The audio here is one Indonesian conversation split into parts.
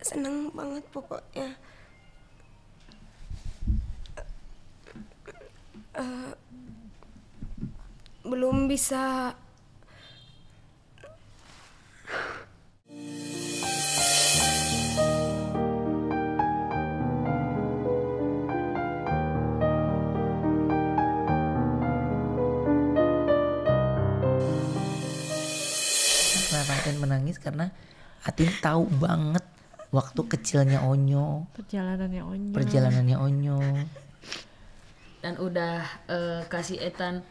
Senang banget pokoknya. Belum bisa. Kenapa Atin menangis? Karena Atin tahu banget waktu kecilnya Onyo, perjalanannya Onyo. Dan udah kasih Etan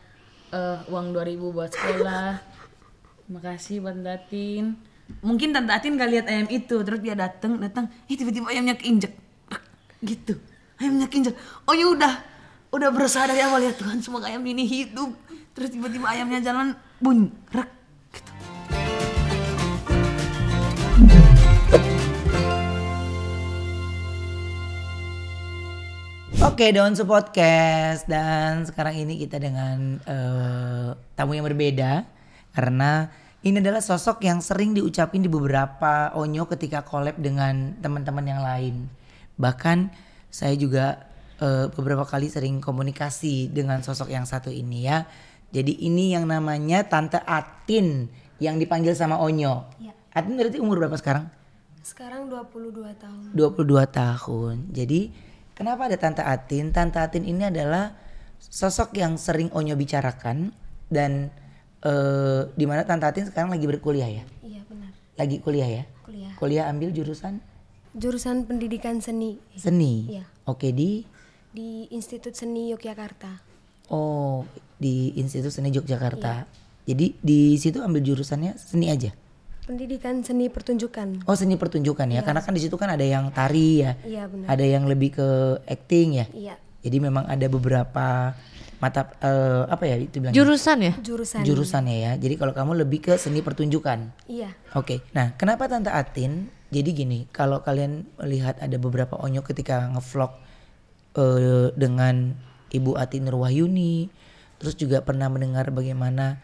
uang 2.000 buat sekolah. Makasih buat Atin. Mungkin Tante Atin gak lihat ayam itu, terus dia datang, tiba-tiba ayamnya keinjek, gitu. Ayamnya keinjek. Onyo udah berusaha dari awal, ya Tuhan, semoga ayam ini hidup. Terus tiba-tiba ayamnya jalan bunyi, rek. Oke, Daunsu Podcast, dan sekarang ini kita dengan tamu yang berbeda karena ini adalah sosok yang sering diucapin di beberapa Onyo ketika collab dengan teman-teman yang lain. Bahkan saya juga beberapa kali sering komunikasi dengan sosok yang satu ini ya. Jadi ini yang namanya Tante Atin yang dipanggil sama Onyo. Ya. Atin berarti umur berapa sekarang? Sekarang 22 tahun. 22 tahun. Jadi kenapa ada Tante Atin? Tante Atin ini adalah sosok yang sering Onyo bicarakan dan di mana Tante Atin sekarang lagi berkuliah ya? Iya benar. Lagi kuliah ya? Kuliah. Kuliah ambil jurusan? Jurusan pendidikan seni. Seni. Iya. Oke, di Institut Seni Yogyakarta. Oh, di Institut Seni Yogyakarta. Iya. Jadi di situ ambil jurusannya seni aja? Pendidikan seni pertunjukan. Oh, seni pertunjukan ya. Iya. Karena kan di situ kan ada yang tari ya. Iya benar. Ada yang lebih ke acting ya. Iya. Jadi memang ada beberapa mata apa ya itu bilang? Jurusan ya? Jurusannya ya. Jadi kalau kamu lebih ke seni pertunjukan. Iya. Oke. Nah, kenapa Tante Atin? Jadi gini, kalau kalian melihat ada beberapa Onyo ketika ngevlog dengan Ibu Atin Nurwahyuni, terus juga pernah mendengar bagaimana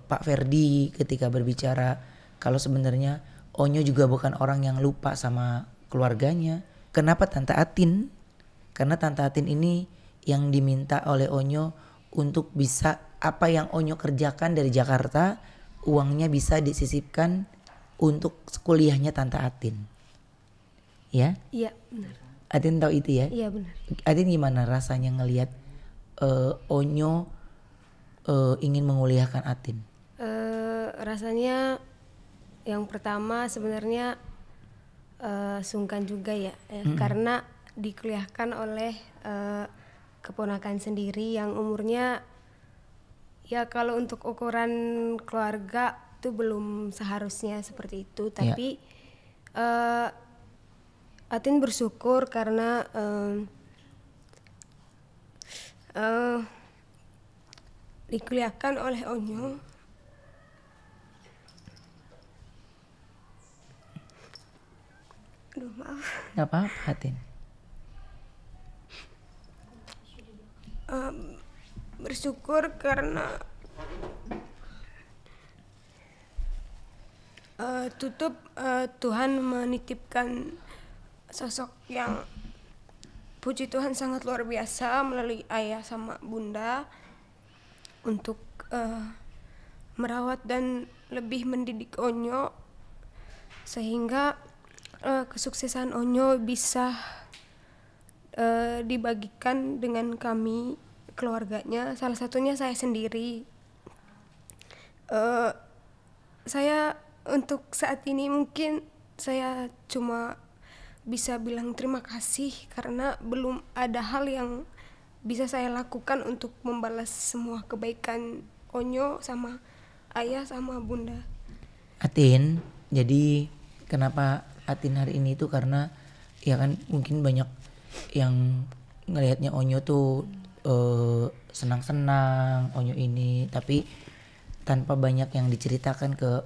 Pak Ferdi ketika berbicara kalau sebenarnya Onyo juga bukan orang yang lupa sama keluarganya. Kenapa Tante Atin? Karena Tante Atin ini yang diminta oleh Onyo untuk bisa apa yang Onyo kerjakan dari Jakarta, uangnya bisa disisipkan untuk kuliahnya Tante Atin. Ya? Iya benar. Atin tahu itu ya? Iya benar. Atin gimana rasanya ngelihat Onyo ingin menguliahkan Atin? Rasanya yang pertama sebenarnya sungkan juga ya, karena dikuliahkan oleh keponakan sendiri yang umurnya ya kalau untuk ukuran keluarga itu belum seharusnya seperti itu, tapi Atin bersyukur karena dikuliahkan oleh Onyo. Aduh maaf. Gak apa-apa Atin. Bersyukur karena Tuhan menitipkan sosok yang puji Tuhan sangat luar biasa melalui ayah sama bunda untuk merawat dan lebih mendidik Onyo sehingga kesuksesan Onyo bisa dibagikan dengan kami keluarganya, salah satunya saya sendiri. Saya untuk saat ini mungkin saya cuma bisa bilang terima kasih karena belum ada hal yang bisa saya lakukan untuk membalas semua kebaikan Onyo sama ayah sama bunda. Atin, jadi kenapa Atin hari ini tuh karena ya kan mungkin banyak yang ngelihatnya Onyo tuh senang-senang Onyo ini, tapi tanpa banyak yang diceritakan ke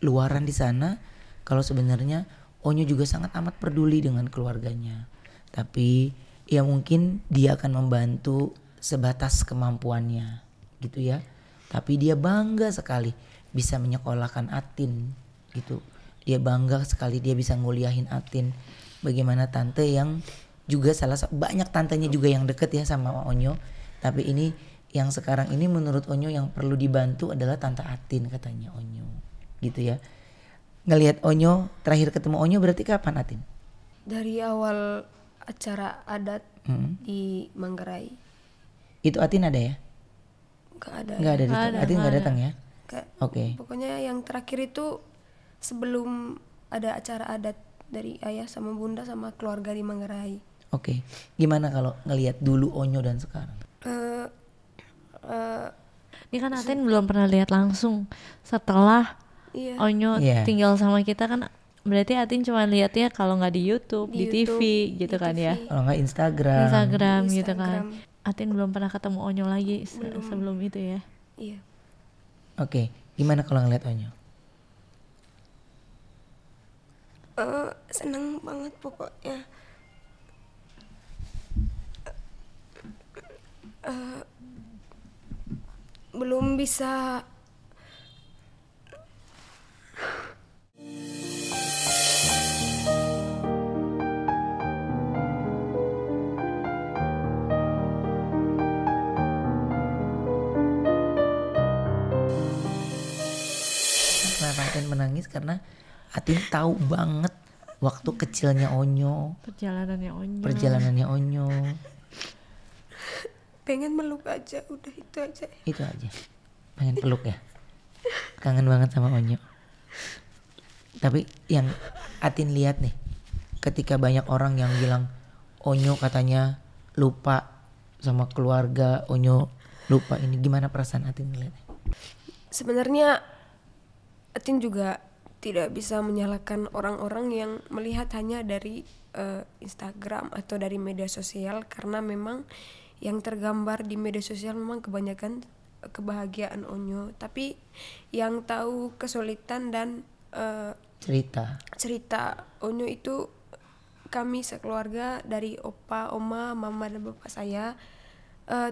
luaran di sana kalau sebenarnya Onyo juga sangat amat peduli dengan keluarganya. Tapi ya mungkin dia akan membantu sebatas kemampuannya gitu ya. Tapi dia bangga sekali bisa menyekolahkan Atin gitu. dia bangga sekali dia bisa nguliahin Atin. Bagaimana tante yang juga banyak tantenya juga yang deket ya sama Onyo. Tapi ini yang sekarang ini menurut Onyo yang perlu dibantu adalah tante Atin katanya Onyo. Gitu ya. Ngelihat Onyo, terakhir ketemu Onyo berarti kapan Atin? Dari awal acara adat di Manggarai. Itu Atin ada ya? Gak ada. Nggak ada, Atin nggak datang ya? Oke. Pokoknya yang terakhir itu sebelum ada acara adat dari ayah sama bunda sama keluarga di Manggarai. Oke. Gimana kalau ngelihat dulu Onyo dan sekarang? Ini kan Atin belum pernah lihat langsung. Setelah Iya. Onyo tinggal sama kita kan, berarti Atin cuma lihatnya kalau nggak di YouTube, di TV gitu kan ya. Kalau nggak Instagram gitu kan. Atin belum pernah ketemu Onyo lagi sebelum itu ya. Iya. Oke. Gimana kalau ngelihat Onyo? Senang banget pokoknya. Belum bisa Kenapa Atin menangis? Karena Atin tahu banget waktu kecilnya Onyo, perjalanannya Onyo. pengen meluk aja, udah itu aja. Itu aja. Pengen peluk ya. Kangen banget sama Onyo. Tapi yang Atin lihat nih, ketika banyak orang yang bilang Onyo katanya lupa sama keluarga, Onyo lupa ini, gimana perasaan Atin ngeliatnya? Sebenarnya Atin juga tidak bisa menyalahkan orang-orang yang melihat hanya dari Instagram atau dari media sosial, karena memang yang tergambar di media sosial memang kebanyakan kebahagiaan Onyo, tapi yang tahu kesulitan dan cerita Onyo itu kami sekeluarga, dari opa, oma, mama dan bapak saya,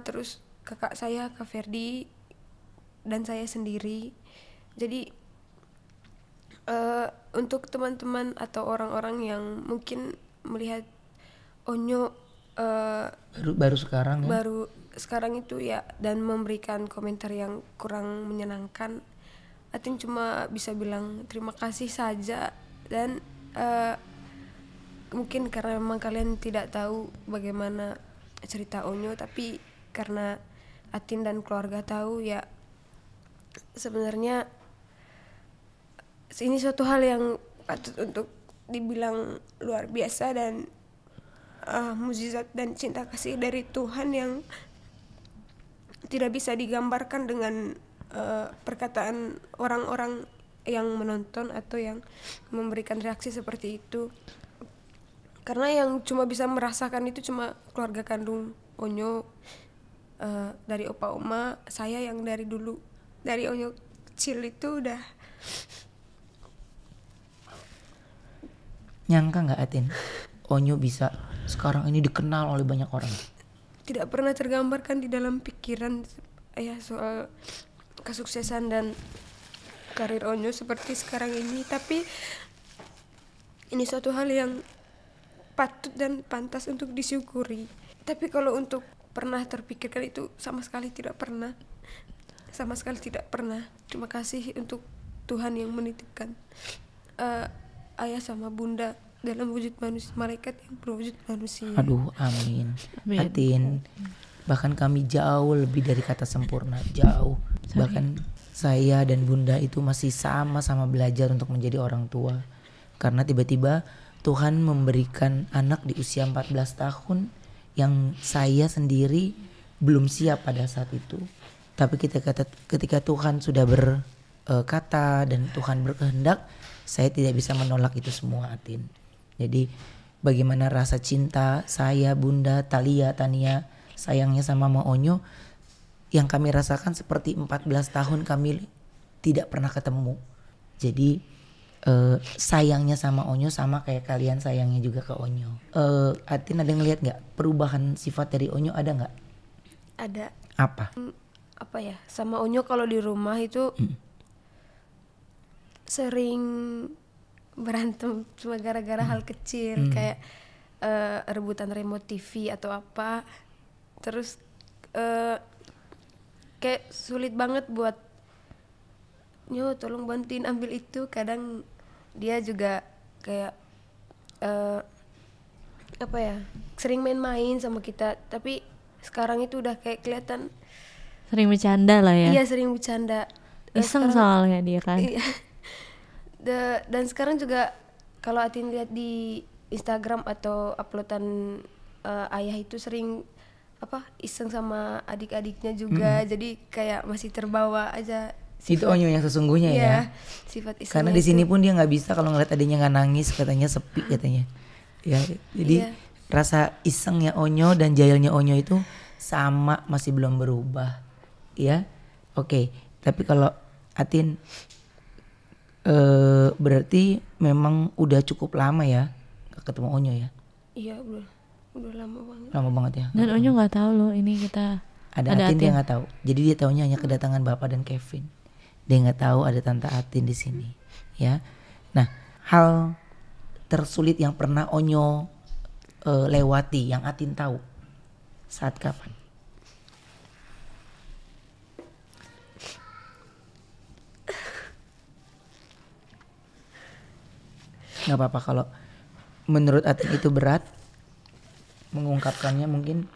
terus kakak saya Kak Ferdi dan saya sendiri. Jadi untuk teman-teman atau orang-orang yang mungkin melihat Onyo baru sekarang ya? Baru sekarang itu ya, dan memberikan komentar yang kurang menyenangkan, Atin cuma bisa bilang terima kasih saja. Dan mungkin karena memang kalian tidak tahu bagaimana cerita Onyo, tapi karena Atin dan keluarga tahu ya, sebenarnya ini suatu hal yang patut untuk dibilang luar biasa dan mukjizat dan cinta kasih dari Tuhan yang tidak bisa digambarkan dengan perkataan orang-orang yang menonton atau yang memberikan reaksi seperti itu. Karena yang cuma bisa merasakan itu cuma keluarga kandung Onyo, dari opa oma, saya yang dari dulu, dari Onyo kecil itu udah. Nyangka nggak Atin Onyo bisa sekarang ini dikenal oleh banyak orang? Tidak pernah tergambarkan di dalam pikiran ya soal kesuksesan dan karir Onyo seperti sekarang ini, tapi ini suatu hal yang patut dan pantas untuk disyukuri. Tapi kalau untuk pernah terpikirkan itu sama sekali tidak pernah. Terima kasih untuk Tuhan yang menitipkan ayah sama bunda dalam wujud manusia, malaikat yang berwujud manusia. Aduh, amin. Atin, bahkan kami jauh lebih dari kata sempurna, jauh. Bahkan saya dan bunda itu masih sama-sama belajar untuk menjadi orang tua. Karena tiba-tiba Tuhan memberikan anak di usia 14 tahun yang saya sendiri belum siap pada saat itu. Tapi ketika Tuhan sudah berkata dan Tuhan berkehendak, saya tidak bisa menolak itu semua, Atin. Jadi bagaimana rasa cinta saya, bunda, Tania, sayangnya sama Mama Onyo yang kami rasakan seperti 14 tahun kami tidak pernah ketemu. Jadi sayangnya sama Onyo sama kayak kalian sayangnya juga ke Onyo. Atin ada ngelihat nggak perubahan sifat dari Onyo, ada nggak? Ada. Apa? Apa ya, sama Onyo kalau di rumah itu sering berantem cuma gara-gara hal kecil kayak rebutan remote TV atau apa. Terus kayak sulit banget buat Nyo tolong bantuin ambil itu. Kadang dia juga kayak apa ya, sering main-main sama kita, tapi sekarang itu udah kayak kelihatan Sering bercanda lah ya. iya sering bercanda. Iseng Sekarang- soalnya dia kan. Iya. Dan sekarang juga kalau Atin lihat di Instagram atau uploadan ayah itu sering apa iseng sama adik-adiknya juga, jadi kayak masih terbawa aja Itu Onyo yang sesungguhnya ya. sifat isengnya. Karena di itu. sini pun dia nggak bisa kalau ngeliat adiknya nggak nangis, katanya sepi katanya. Ya, jadi Iya. rasa isengnya Onyo dan jahilnya Onyo itu sama, masih belum berubah. Ya, oke. Tapi kalau Atin berarti memang udah cukup lama ya nggak ketemu Onyo ya? Iya udah lama banget. Lama banget ya. Dan Onyo nggak tahu loh ini kita Ada Atin dia nggak tahu. Jadi dia taunya hanya kedatangan Bapak dan Kevin. Dia nggak tahu ada Tante Atin di sini, ya. Nah, hal tersulit yang pernah Onyo lewati yang Atin tahu saat kapan? Nggak apa-apa kalau menurut Atin itu berat mengungkapkannya, mungkin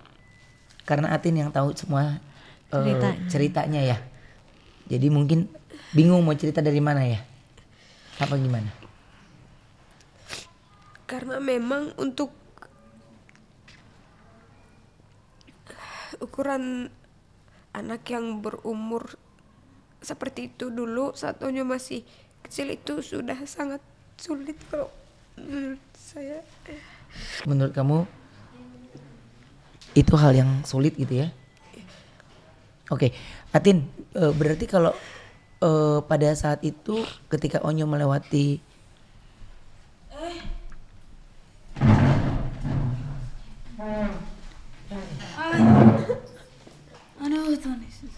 karena Atin yang tahu semua ceritanya ya. Jadi mungkin bingung mau cerita dari mana ya? Apa gimana? Karena memang untuk ukuran anak yang berumur seperti itu dulu saat Onyo masih kecil itu sudah sangat sulit kalau menurut saya. Menurut kamu itu hal yang sulit gitu ya? Oke, Atin, berarti kalau pada saat itu ketika Onyo melewati Aduh Tuhan Yesus.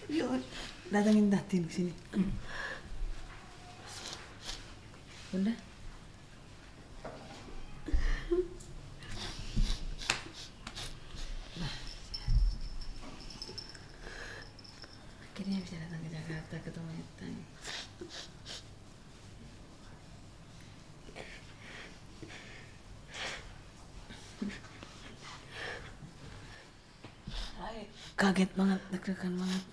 Yuk, datangin Tatin ke sini. Udah. Akhirnya bisa datang ke Jakarta ketemu Ethan. Kaget banget, deg-degan banget.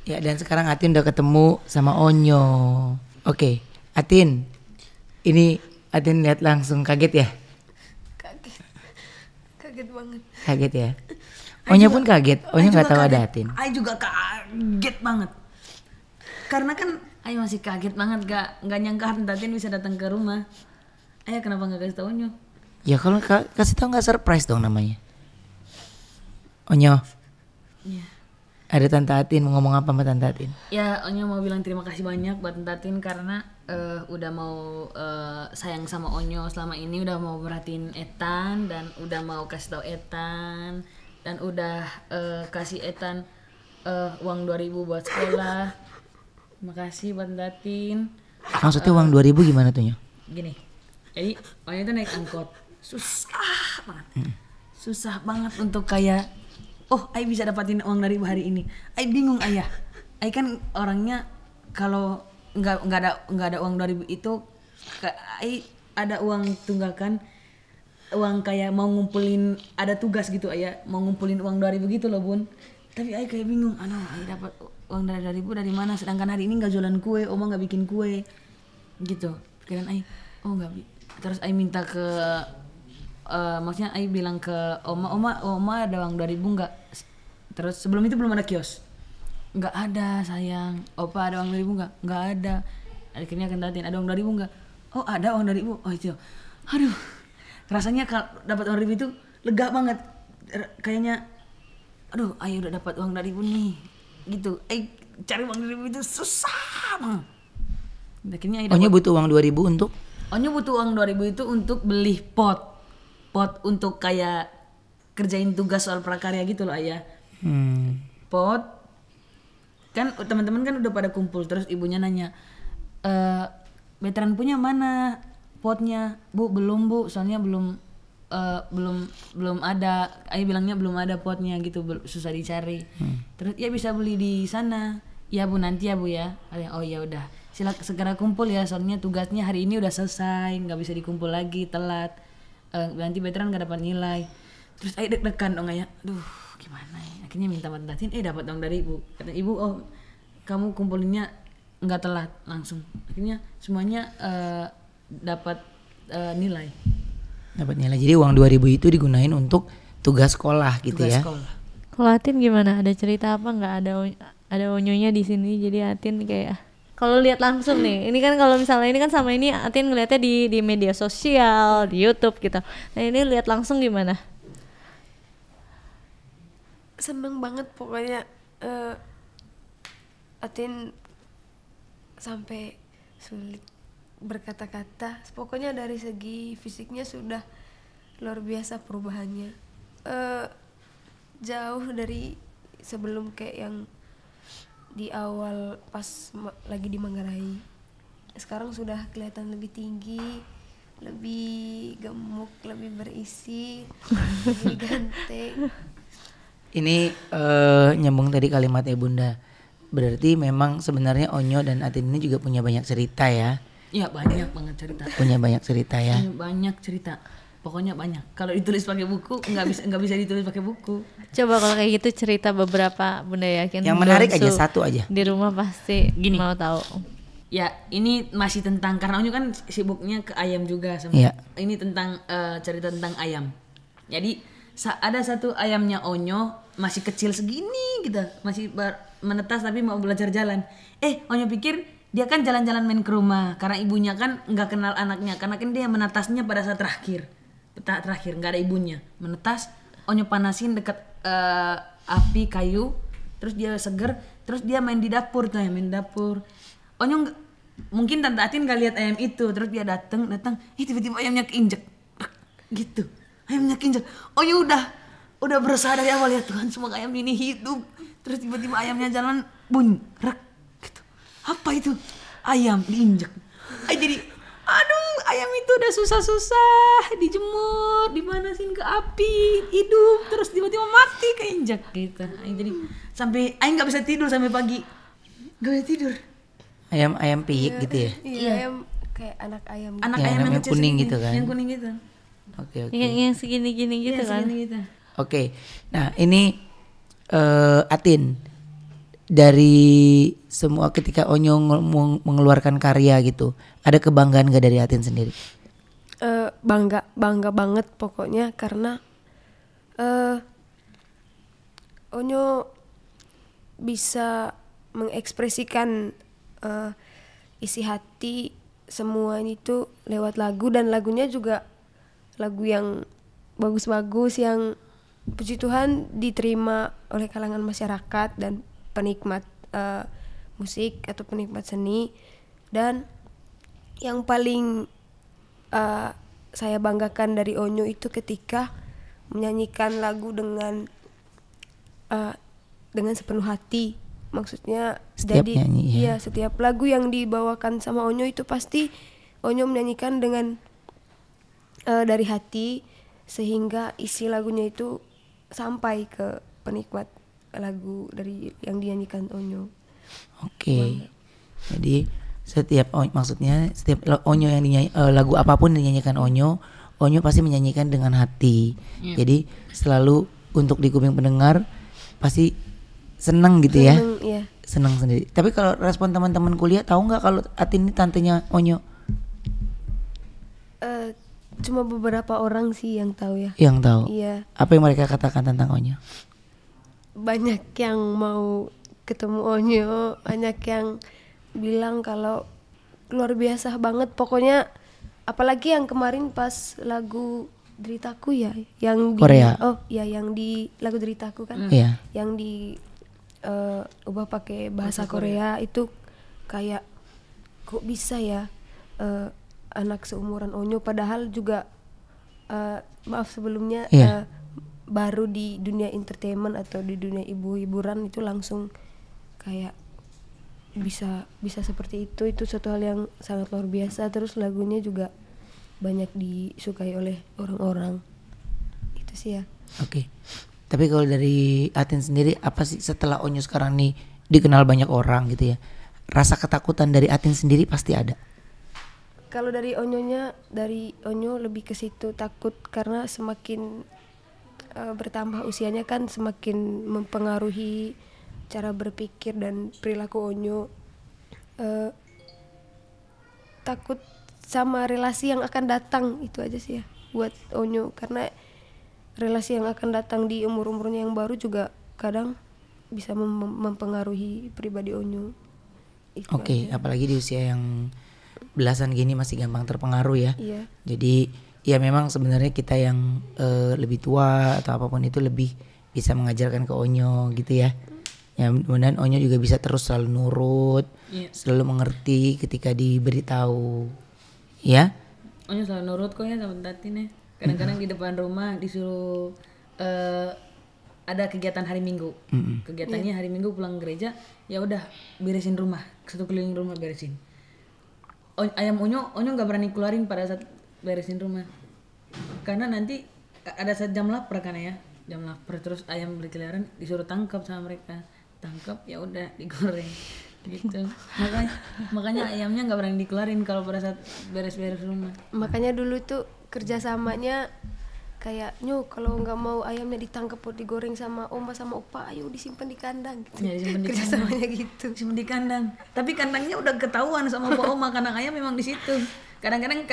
Ya, dan sekarang Atin udah ketemu sama Onyo. Oke, Atin. Ini Atin lihat langsung kaget ya? Kaget banget. Kaget ya. Onya pun kaget. Onya nggak tahu ada Atin. Ai juga kaget banget. Karena kan Ai masih kaget banget gak nyangka Tante Atin bisa datang ke rumah. Ayah kenapa nggak kasih tau Onyo? Ya kalau kasih tahu nggak surprise dong namanya. Onyo. Iya. Ada Tante Atin mau ngomong apa sama Tante Atin? Ya Onyo mau bilang terima kasih banyak buat Tante Atin karena udah mau sayang sama Onyo selama ini, udah mau merhatiin Etan dan udah mau kasih tahu Etan dan udah kasih Etan uang 2.000 buat sekolah. Makasih buat Tante Atin. Maksudnya uang 2.000 gimana tuh Nyo? Gini, jadi Onyo itu naik angkot susah banget, susah banget untuk kayak Ai bisa dapatin uang dari hari ini. Ai bingung ayah. Ai kan orangnya kalau nggak ada uang 2.000 itu, Ai ada uang tunggakan, uang kayak mau ngumpulin, ada tugas gitu ayah, mau ngumpulin uang 2.000 gitu loh bun. Tapi Ai kayak bingung, Ai dapat uang dari 2.000 dari mana? Sedangkan hari ini nggak jualan kue, Oma nggak bikin kue, gitu. Pikiran Ai, nggak. Terus Ai minta ke maksudnya Ai bilang ke Oma ada uang 2.000 nggak? Terus sebelum itu belum ada kios. Nggak ada sayang. Opa ada uang 2.000 nggak ada. Akhirnya Kentatin ada uang 2.000 nggak? Ada uang 2.000. Itu aduh, rasanya kalau dapat uang 2.000 itu lega banget. Kayaknya aduh Ai udah dapat uang 2.000 nih gitu. Ai cari uang 2.000 itu susah banget. Akhirnya Ai Onyo butuh uang 2.000 untuk? Onyo butuh uang 2.000 itu untuk beli pot untuk kayak kerjain tugas soal prakarya gitu loh ayah. Pot kan teman-teman kan udah pada kumpul, terus ibunya nanya, veteran punya mana potnya? Bu belum bu, soalnya belum ada. Ayah bilangnya belum ada potnya gitu, susah dicari. Terus ya bisa beli di sana. Ya bu nanti ya bu ya. Oh ya udah, segera kumpul ya, soalnya tugasnya hari ini udah selesai, nggak bisa dikumpul lagi, telat. Nanti veteran nggak dapat nilai. Terus Ayah deg-degan dong ayah, aduh gimana ya. Akhirnya minta bantuin, dapat dong dari ibu. Kata ibu, kamu kumpulinnya nggak telat langsung. Akhirnya semuanya dapat nilai. Dapat nilai. Jadi uang 2.000 itu digunain untuk tugas sekolah gitu Tugas ya. Sekolah. Kalau Atin gimana? Ada cerita apa nggak? Ada Onyonya di sini, jadi Atin kayak kalau lihat langsung nih, ini kan kalau misalnya ini kan sama ini Atin ngeliatnya di media sosial, di YouTube gitu. Nah ini lihat langsung gimana? Seneng banget pokoknya. Atin sampai sulit berkata-kata. Pokoknya dari segi fisiknya sudah luar biasa perubahannya. Jauh dari sebelum kayak yang di awal pas lagi di Manggarai. Sekarang sudah kelihatan lebih tinggi, lebih gemuk, lebih berisi, lebih ganteng. Ini nyambung tadi kalimatnya Bunda. Berarti memang sebenarnya Onyo dan Atin ini juga punya banyak cerita ya. Iya banyak banget cerita. Punya banyak cerita ya. Banyak cerita. Pokoknya banyak. Kalau ditulis pakai buku nggak bisa ditulis pakai buku. Coba kalau kayak gitu cerita beberapa, Bunda yakin. Yang menarik Bonsu aja satu aja. Di rumah pasti Gini. mau tahu. Ya ini masih tentang, karena Onyo kan sibuknya ke ayam juga sama. Iya. Ini tentang cerita tentang ayam. Jadi ada satu ayamnya Onyo masih kecil segini gitu, masih menetas tapi mau belajar jalan. Onyo pikir dia kan jalan-jalan main ke rumah karena ibunya kan nggak kenal anaknya, karena kan dia menetasnya pada saat terakhir nggak ada ibunya, menetas. Onyo panasin dekat api kayu, terus dia seger, terus dia main di dapur tuh, main dapur. Onyo mungkin Tante Atin nggak lihat ayam itu, terus dia datang, tiba-tiba ayamnya keinjek, gitu. Ayamnya keinjek. Onyo udah berusaha dari awal, ya Tuhan semoga ayam ini hidup. Terus tiba-tiba ayamnya jalan bunrek gitu. Apa itu? Ayam diinjek. Jadi ayam itu udah susah-susah dijemur, dimanasin ke api, hidup, terus tiba-tiba mati keinjek gitu. Jadi sampai Ayam nggak bisa tidur sampai pagi. Nggak bisa tidur. Ayam piyik gitu ya. Iya, ayam kayak anak ayam. Anak Ya, ayam namanya kecil kuning segini, gitu kan. Yang kuning gitu. Oke. Yang segini-gini gitu Iya, kan. segini gitu. Oke. Nah, ini Atin, dari semua ketika Onyo mengeluarkan karya gitu, ada kebanggaan gak dari Atin sendiri? Bangga banget pokoknya, karena Onyo bisa mengekspresikan isi hati semuanya itu lewat lagu, dan lagunya juga lagu yang bagus-bagus yang puji Tuhan diterima oleh kalangan masyarakat dan penikmat musik atau penikmat seni. Dan yang paling saya banggakan dari Onyo itu ketika menyanyikan lagu dengan sepenuh hati. Maksudnya Setiap jadi nyanyi, ya. iya, setiap lagu yang dibawakan sama Onyo itu pasti Onyo menyanyikan dengan dari hati, sehingga isi lagunya itu sampai ke penikmat lagu dari yang dinyanyikan Onyo. Oke. Jadi maksudnya setiap Onyo yang lagu apapun yang dinyanyikan Onyo pasti menyanyikan dengan hati. Jadi selalu untuk di kuping pendengar pasti senang gitu ya. Seneng, iya. Senang sendiri. Tapi kalau respon teman-teman kuliah tahu nggak kalau Atin ini tantenya Onyo? Cuma beberapa orang sih yang tahu ya. Yang tahu. Iya. Apa yang mereka katakan tentang Onyo? Banyak yang mau ketemu Onyo, banyak yang bilang kalau luar biasa banget pokoknya, apalagi yang kemarin pas lagu Deritaku ya, yang di Korea. Oh ya, yang di lagu Deritaku kan, Iya. yang di ubah pakai bahasa Korea itu kayak kok bisa ya anak seumuran Onyo, padahal juga maaf sebelumnya Iya. baru di dunia entertainment atau di dunia hiburan itu langsung kayak bisa seperti itu suatu hal yang sangat luar biasa. Terus lagunya juga banyak disukai oleh orang-orang, itu sih ya. Oke. Tapi kalau dari Atin sendiri, apa sih setelah Onyo sekarang nih dikenal banyak orang gitu ya, rasa ketakutan dari Atin sendiri pasti ada? Kalau dari Onyo lebih ke situ, takut karena semakin bertambah usianya kan semakin mempengaruhi cara berpikir dan perilaku Onyo. Takut sama relasi yang akan datang, itu aja sih ya buat Onyo, karena relasi yang akan datang di umurnya yang baru juga kadang bisa mempengaruhi pribadi Onyo. Oke, apalagi di usia yang belasan gini masih gampang terpengaruh ya. Iya. Jadi ya memang sebenarnya kita yang lebih tua atau apapun itu lebih bisa mengajarkan ke Onyo gitu ya. Ya mudah-mudahan Onyo juga bisa terus selalu nurut, selalu mengerti ketika diberitahu. Ya. Onyo selalu nurut kok ya sama Tatin ya. Kadang-kadang di depan rumah disuruh ada kegiatan hari Minggu. Kegiatannya hari Minggu pulang gereja, ya udah beresin rumah, satu keliling rumah beresin. Ayam Onyo nggak berani keluarin pada saat beresin rumah, karena nanti ada saat jam lapar kan ya, jam lapar terus ayam berkeliaran disuruh tangkap sama mereka, tangkap ya udah digoreng gitu. makanya ayamnya nggak berani dikeluarin kalau pada saat beres-beres rumah. Makanya dulu tuh kerjasamanya kayak kalau nggak mau ayamnya ditangkap buat digoreng sama oma sama opa, ayo disimpan di kandang gitu. Ya, disimpan di kerjasamanya gitu. Disimpan di kandang, tapi kandangnya udah ketahuan sama opa oma, kandang ayam memang di situ. Kadang-kadang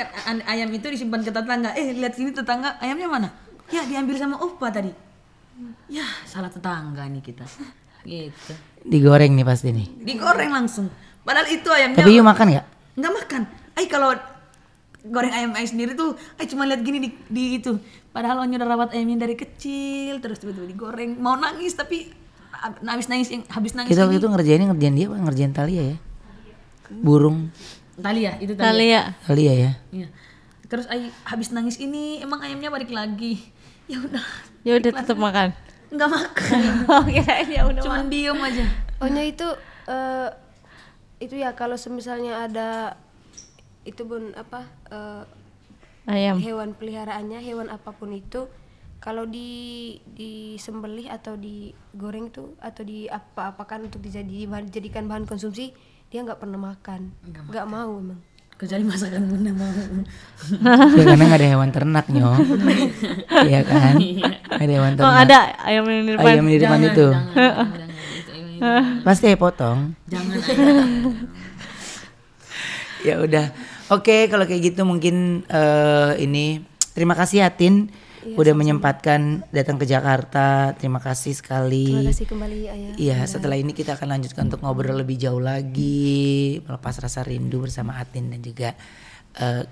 ayam itu disimpan ke tetangga, lihat sini tetangga ayamnya mana, ya diambil sama opa tadi, ya salah tetangga nih kita gitu. Digoreng nih pasti nih. Digoreng langsung, padahal itu ayamnya. Tapi you makan nggak? Nggak makan. Kalau goreng ayam sendiri tuh cuma lihat gini di itu, padahal Onyo udah rawat ayamnya dari kecil, terus tiba-tiba digoreng, mau nangis tapi habis nangis Kita waktu itu ngerjain dia apa? Ngerjain Thalia ya, burung Thalia itu Thalia ya. Iya. Terus habis nangis ini emang ayamnya balik lagi, ya udah tetap makan. Nggak makan. Oh kirain ya udah Cuman diem aja. Onyo itu ya kalau misalnya ada itu pun ayam. hewan peliharaannya, hewan apapun itu, kalau disembelih atau digoreng tuh atau apa-apakan untuk dijadikan bahan konsumsi, dia nggak pernah makan, nggak mau emang. Kecuali masakan bunda mau. Ya, karena nggak ada hewan ternak Nyo. Iya kan? Ada hewan ternak. Oh ada ayam yang di depan. Ayam di depan itu. Jangan, Pasti potong. jangan. Ya udah. Oke, kalau kayak gitu mungkin ini terima kasih Atin udah menyempatkan datang ke Jakarta. Terima kasih sekali. Terima kasih kembali Ayah. Iya, setelah ini kita akan lanjutkan untuk ngobrol lebih jauh lagi, melepas rasa rindu bersama Atin dan juga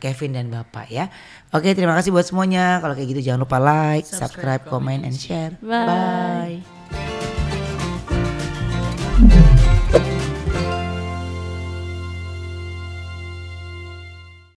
Kevin dan Bapak ya. Oke, terima kasih buat semuanya. Kalau kayak gitu jangan lupa like, subscribe, comment, and share. Bye. Bye.